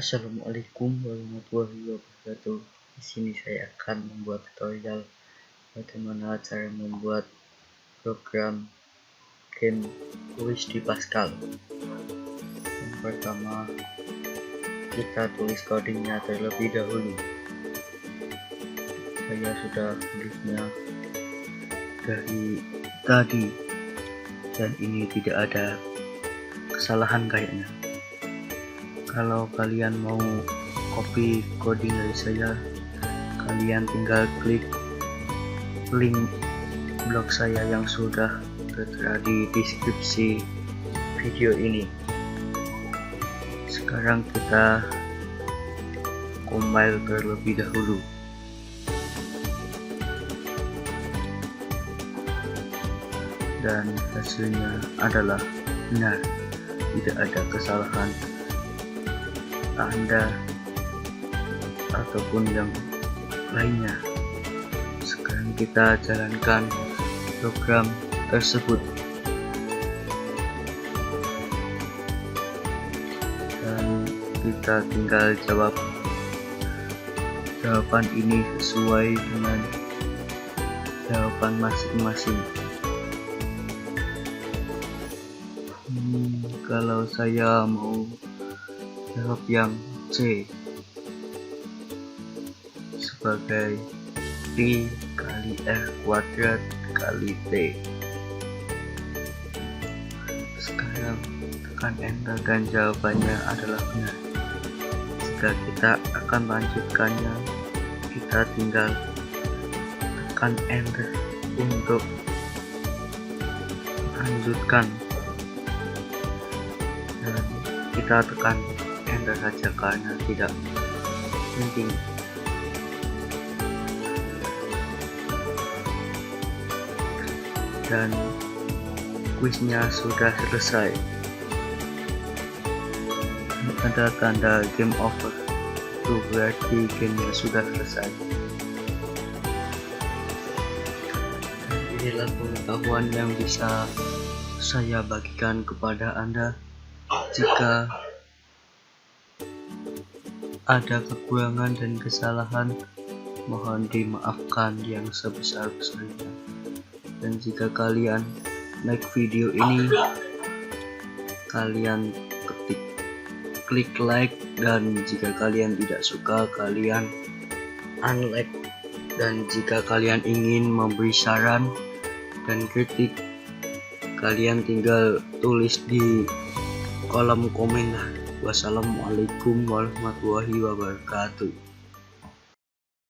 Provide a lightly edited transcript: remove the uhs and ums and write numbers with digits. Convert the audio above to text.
Assalamualaikum warahmatullahi wabarakatuh. Di sini saya akan membuat tutorial bagaimana cara membuat program game tulis di Pascal. Yang pertama, kita tulis codingnya terlebih dahulu. Saya sudah tulisnya dari tadi dan ini tidak ada kesalahan kayaknya. Kalau kalian mau copy coding dari saya, kalian tinggal klik link blog saya yang sudah tertera di deskripsi video ini. Sekarang kita compile terlebih dahulu. Dan hasilnya adalah benar, tidak ada kesalahan tanda ataupun yang lainnya. Sekarang kita jalankan program tersebut dan kita tinggal jawab jawaban ini sesuai dengan jawaban masing-masing. Kalau saya mau jawab yang C sebagai P kali R kuadrat kali T. Sekarang tekan enter dan jawabannya adalah benar. Jika kita akan lanjutkannya, kita tinggal tekan enter untuk lanjutkan dan kita tekan enter saja karena tidak penting. Dan kuisnya sudah selesai. Ada tanda game over, itu berarti gamenya sudah selesai. Inilah pengetahuan yang bisa saya bagikan kepada Anda. Jika ada kekurangan dan kesalahan, mohon dimaafkan yang sebesar-besarnya. Dan jika kalian like video ini, kalian klik like, dan jika kalian tidak suka, kalian unlike. Dan jika kalian ingin memberi saran dan kritik, kalian tinggal tulis di kolom komen lah. Wassalamualaikum warahmatullahi wabarakatuh.